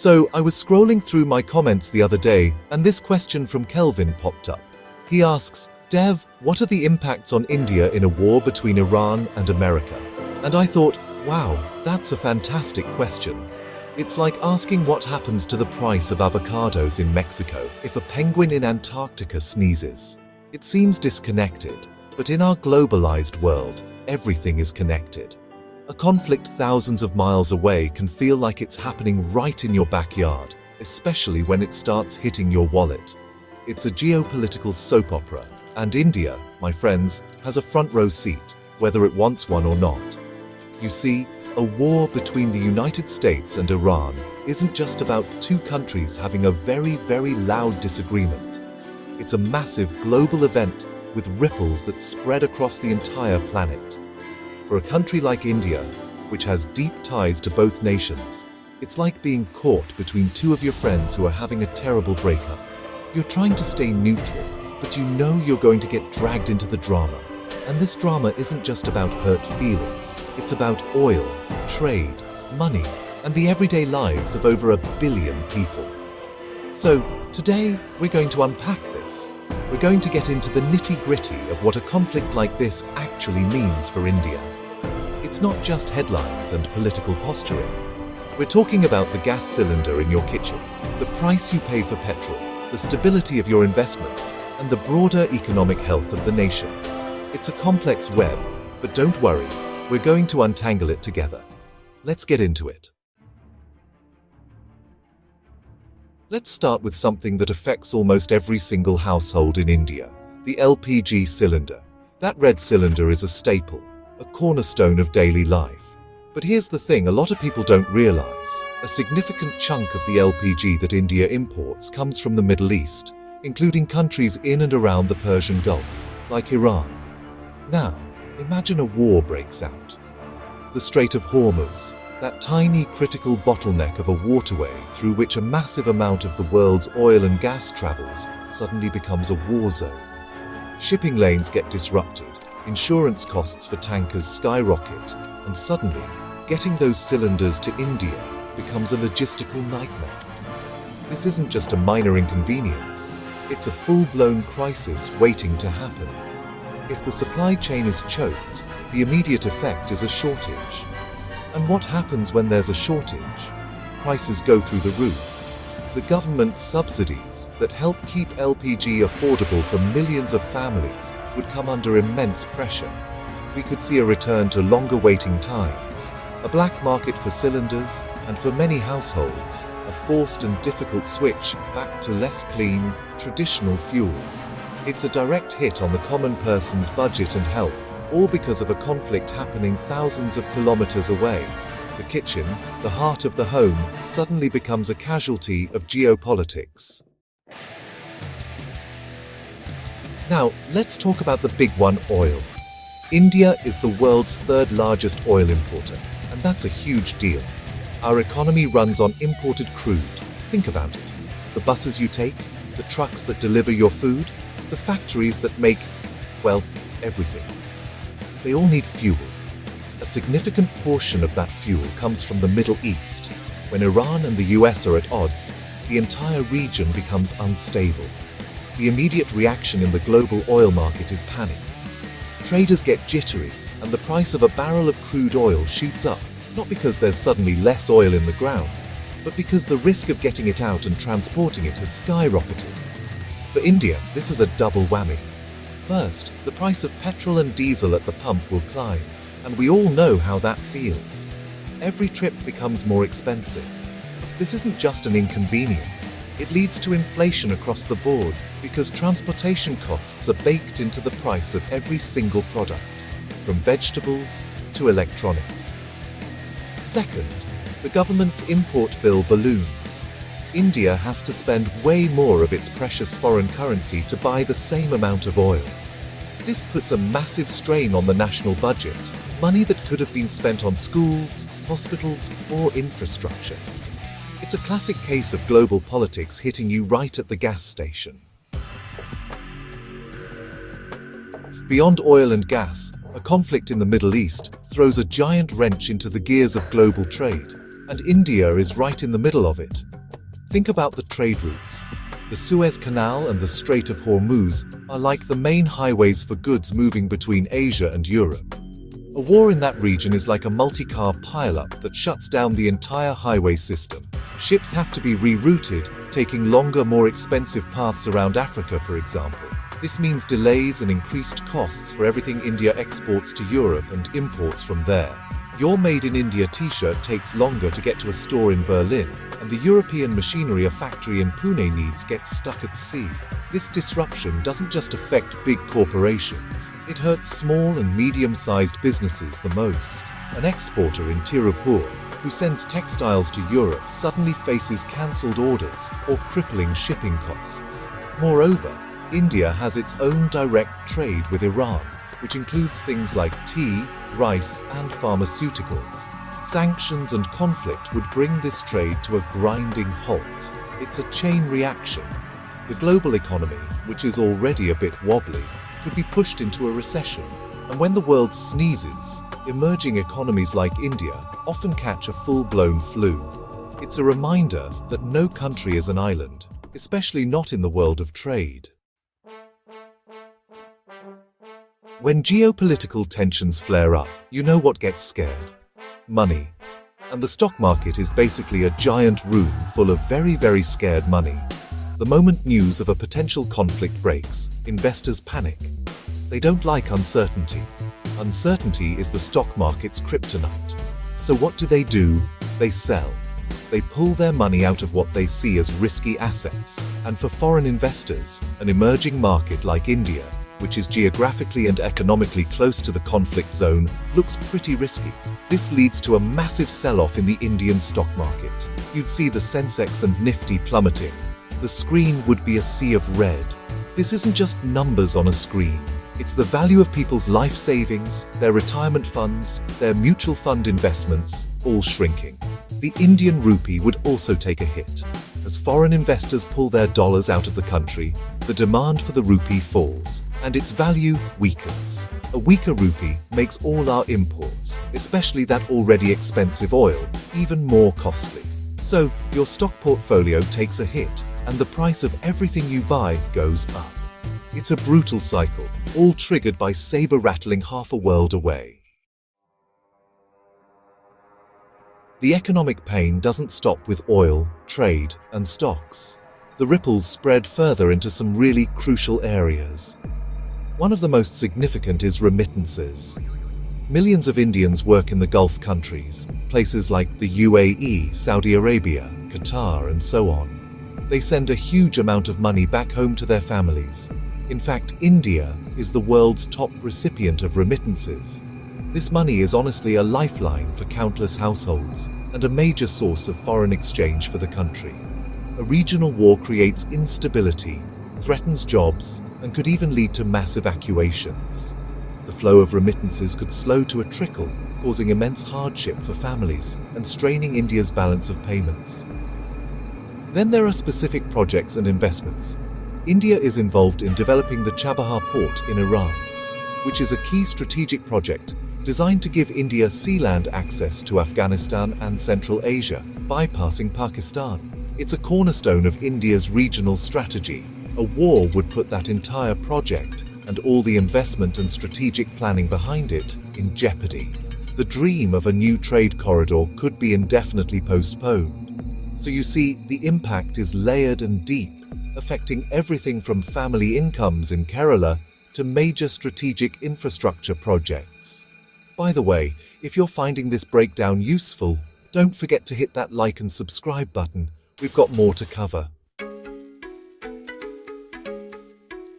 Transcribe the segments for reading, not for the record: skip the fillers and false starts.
So I was scrolling through my comments the other day, and this question from Kelvin popped up. He asks, Dev, what are the impacts on India in a war between Iran and America? And I thought, wow, that's a fantastic question. It's like asking what happens to the price of avocados in Mexico if a penguin in Antarctica sneezes. It seems disconnected, but in our globalized world, everything is connected. A conflict thousands of miles away can feel like it's happening right in your backyard, especially when it starts hitting your wallet. It's a geopolitical soap opera, and India, my friends, has a front row seat, whether it wants one or not. You see, a war between the United States and Iran isn't just about two countries having a very, very loud disagreement. It's a massive global event with ripples that spread across the entire planet. For a country like India, which has deep ties to both nations, it's like being caught between two of your friends who are having a terrible breakup. You're trying to stay neutral, but you know you're going to get dragged into the drama. And this drama isn't just about hurt feelings. It's about oil, trade, money, and the everyday lives of over 1 billion people. So, today, we're going to unpack this. We're going to get into the nitty-gritty of what a conflict like this actually means for India. It's not just headlines and political posturing. We're talking about the gas cylinder in your kitchen, the price you pay for petrol, the stability of your investments, and the broader economic health of the nation. It's a complex web, but don't worry, we're going to untangle it together. Let's get into it. Let's start with something that affects almost every single household in India, the LPG cylinder. That red cylinder is a staple, a cornerstone of daily life. But here's the thing a lot of people don't realize. A significant chunk of the LPG that India imports comes from the Middle East, including countries in and around the Persian Gulf, like Iran. Now, imagine a war breaks out. The Strait of Hormuz, that tiny critical bottleneck of a waterway through which a massive amount of the world's oil and gas travels, suddenly becomes a war zone. Shipping lanes get disrupted, insurance costs for tankers skyrocket, and suddenly, getting those cylinders to India becomes a logistical nightmare. This isn't just a minor inconvenience, it's a full-blown crisis waiting to happen. If the supply chain is choked, the immediate effect is a shortage. And what happens when there's a shortage? Prices go through the roof. The government subsidies that help keep LPG affordable for millions of families would come under immense pressure. We could see a return to longer waiting times, a black market for cylinders, and for many households, a forced and difficult switch back to less clean, traditional fuels. It's a direct hit on the common person's budget and health, all because of a conflict happening thousands of kilometers away. The kitchen, the heart of the home, suddenly becomes a casualty of geopolitics. Now, let's talk about the big one, oil. India is the world's third largest oil importer, and that's a huge deal. Our economy runs on imported crude. Think about it. The buses you take, the trucks that deliver your food, the factories that make, well, everything. They all need fuel. A significant portion of that fuel comes from the Middle East. When Iran and the US are at odds, the entire region becomes unstable. The immediate reaction in the global oil market is panic. Traders get jittery, and the price of a barrel of crude oil shoots up, not because there's suddenly less oil in the ground, but because the risk of getting it out and transporting it has skyrocketed. For India, this is a double whammy. First, the price of petrol and diesel at the pump will climb, and we all know how that feels. Every trip becomes more expensive. This isn't just an inconvenience, it leads to inflation across the board because transportation costs are baked into the price of every single product, from vegetables to electronics. Second, the government's import bill balloons. India has to spend way more of its precious foreign currency to buy the same amount of oil. This puts a massive strain on the national budget, money that could have been spent on schools, hospitals, or infrastructure. It's a classic case of global politics hitting you right at the gas station. Beyond oil and gas, a conflict in the Middle East throws a giant wrench into the gears of global trade, And India is right in the middle of it. Think about the trade routes. The Suez Canal and the Strait of Hormuz are like the main highways for goods moving between Asia and Europe. A war in that region is like a multi-car pileup that shuts down the entire highway system. Ships have to be rerouted, taking longer, more expensive paths around Africa, for example. This means delays and increased costs for everything India exports to Europe and imports from there. Your Made in India t-shirt takes longer to get to a store in Berlin, and the European machinery a factory in Pune needs gets stuck at sea. This disruption doesn't just affect big corporations, it hurts small and medium-sized businesses the most. An exporter in Tirupur, who sends textiles to Europe, suddenly faces cancelled orders or crippling shipping costs. Moreover, India has its own direct trade with Iran, which includes things like tea, rice, and pharmaceuticals. Sanctions and conflict would bring this trade to a grinding halt. It's a chain reaction. The global economy, which is already a bit wobbly, could be pushed into a recession. And when the world sneezes, emerging economies like India often catch a full-blown flu. It's a reminder that no country is an island, especially not in the world of trade. When geopolitical tensions flare up, you know what gets scared? Money. And the stock market is basically a giant room full of very, very scared money. The moment news of a potential conflict breaks, investors panic. They don't like uncertainty. Uncertainty is the stock market's kryptonite. So what do? They sell. They pull their money out of what they see as risky assets. And for foreign investors, an emerging market like India, which is geographically and economically close to the conflict zone, looks pretty risky. This leads to a massive sell-off in the Indian stock market. You'd see the Sensex and Nifty plummeting. The screen would be a sea of red. This isn't just numbers on a screen. It's the value of people's life savings, their retirement funds, their mutual fund investments, all shrinking. The Indian rupee would also take a hit. As foreign investors pull their dollars out of the country, the demand for the rupee falls, and its value weakens. A weaker rupee makes all our imports, especially that already expensive oil, even more costly. So, your stock portfolio takes a hit, and the price of everything you buy goes up. It's a brutal cycle, all triggered by saber rattling half a world away. The economic pain doesn't stop with oil, trade, and stocks. The ripples spread further into some really crucial areas. One of the most significant is remittances. Millions of Indians work in the Gulf countries, places like the UAE, Saudi Arabia, Qatar, and so on. They send a huge amount of money back home to their families. In fact, India is the world's top recipient of remittances. This money is honestly a lifeline for countless households and a major source of foreign exchange for the country. A regional war creates instability, threatens jobs, and could even lead to mass evacuations. The flow of remittances could slow to a trickle, causing immense hardship for families and straining India's balance of payments. Then there are specific projects and investments. India is involved in developing the Chabahar port in Iran, which is a key strategic project designed to give India sea-land access to Afghanistan and Central Asia, bypassing Pakistan. It's a cornerstone of India's regional strategy. A war would put that entire project and all the investment and strategic planning behind it in jeopardy. The dream of a new trade corridor could be indefinitely postponed. So you see, the impact is layered and deep, affecting everything from family incomes in Kerala to major strategic infrastructure projects. By the way, if you're finding this breakdown useful, don't forget to hit that like and subscribe button. We've got more to cover.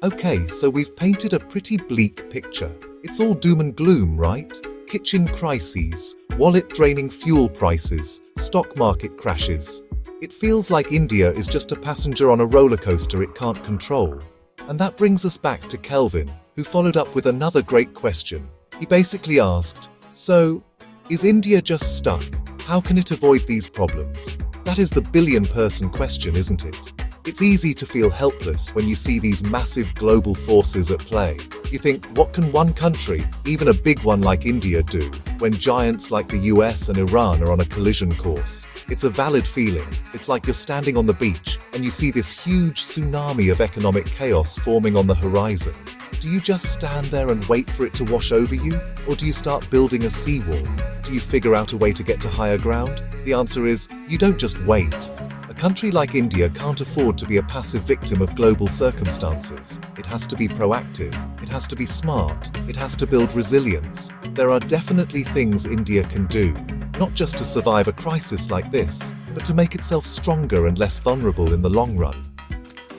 Okay, so we've painted a pretty bleak picture. It's all doom and gloom, right? Kitchen crises, wallet-draining fuel prices, stock market crashes. It feels like India is just a passenger on a roller coaster it can't control. And that brings us back to Kelvin, who followed up with another great question. He basically asked, so, is India just stuck? How can it avoid these problems? That is the billion-person question, isn't it? It's easy to feel helpless when you see these massive global forces at play. You think, what can one country, even a big one like India, do when giants like the US and Iran are on a collision course? It's a valid feeling. It's like you're standing on the beach and you see this huge tsunami of economic chaos forming on the horizon. Do you just stand there and wait for it to wash over you? Or do you start building a seawall? Do you figure out a way to get to higher ground? The answer is, you don't just wait. A country like India can't afford to be a passive victim of global circumstances. It has to be proactive, it has to be smart, it has to build resilience. There are definitely things India can do, not just to survive a crisis like this, but to make itself stronger and less vulnerable in the long run.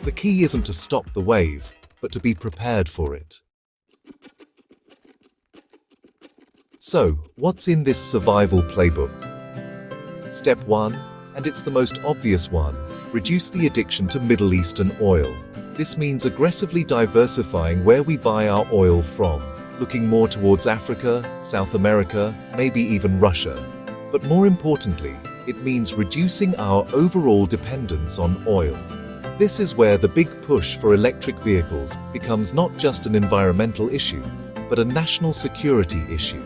The key isn't to stop the wave, but to be prepared for it. So, what's in this survival playbook? Step 1, and it's the most obvious one, reduce the addiction to Middle Eastern oil. This means aggressively diversifying where we buy our oil from, looking more towards Africa, South America, maybe even Russia. But more importantly, it means reducing our overall dependence on oil. This is where the big push for electric vehicles becomes not just an environmental issue, but a national security issue.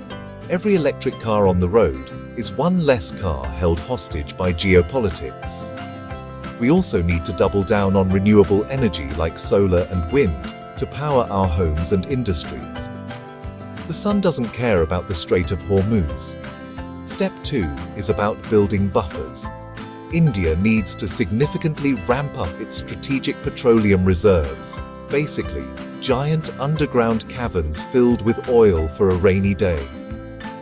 Every electric car on the road is one less car held hostage by geopolitics. We also need to double down on renewable energy like solar and wind to power our homes and industries. The sun doesn't care about the Strait of Hormuz. Step 2 is about building buffers. India needs to significantly ramp up its strategic petroleum reserves, basically, giant underground caverns filled with oil for a rainy day.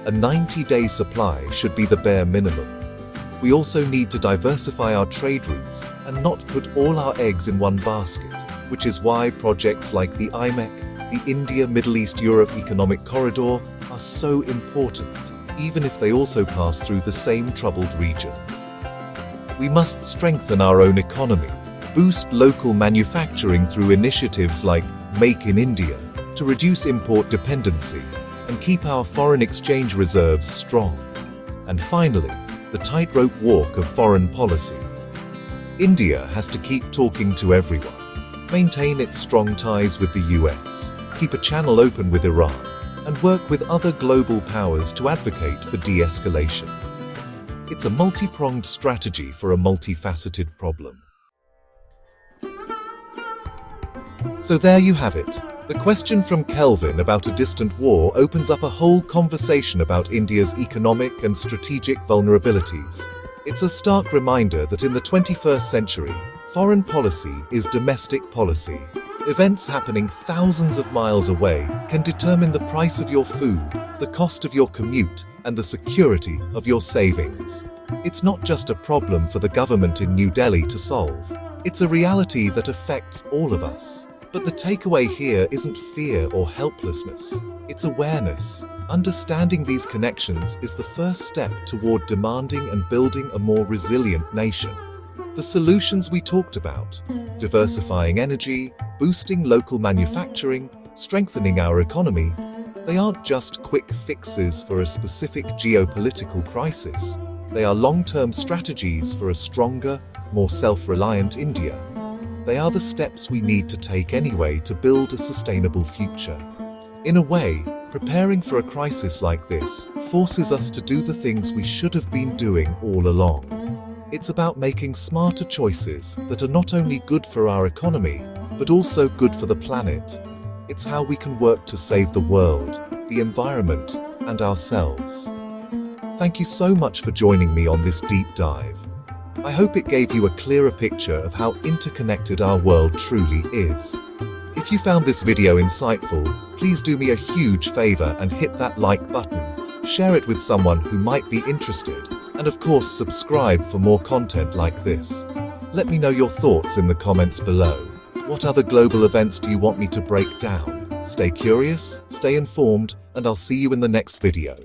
A 90-day supply should be the bare minimum. We also need to diversify our trade routes and not put all our eggs in one basket, which is why projects like the IMEC, the India-Middle East-Europe Economic Corridor, are so important, even if they also pass through the same troubled region. We must strengthen our own economy, boost local manufacturing through initiatives like Make in India to reduce import dependency, and keep our foreign exchange reserves strong. And finally, the tightrope walk of foreign policy. India has to keep talking to everyone, maintain its strong ties with the US, keep a channel open with Iran, and work with other global powers to advocate for de-escalation. It's a multi-pronged strategy for a multifaceted problem. So there you have it. The question from Kelvin about a distant war opens up a whole conversation about India's economic and strategic vulnerabilities. It's a stark reminder that in the 21st century, foreign policy is domestic policy. Events happening thousands of miles away can determine the price of your food, the cost of your commute, and the security of your savings. It's not just a problem for the government in New Delhi to solve. It's a reality that affects all of us. But the takeaway here isn't fear or helplessness. It's awareness. Understanding these connections is the first step toward demanding and building a more resilient nation. The solutions we talked about, diversifying energy, boosting local manufacturing, strengthening our economy, they aren't just quick fixes for a specific geopolitical crisis. They are long-term strategies for a stronger, more self-reliant India. They are the steps we need to take anyway to build a sustainable future. In a way, preparing for a crisis like this forces us to do the things we should have been doing all along. It's about making smarter choices that are not only good for our economy, but also good for the planet. It's how we can work to save the world, the environment, and ourselves. Thank you so much for joining me on this deep dive. I hope it gave you a clearer picture of how interconnected our world truly is. If you found this video insightful, please do me a huge favor and hit that like button, share it with someone who might be interested, and of course subscribe for more content like this. Let me know your thoughts in the comments below. What other global events do you want me to break down? Stay curious, stay informed, and I'll see you in the next video.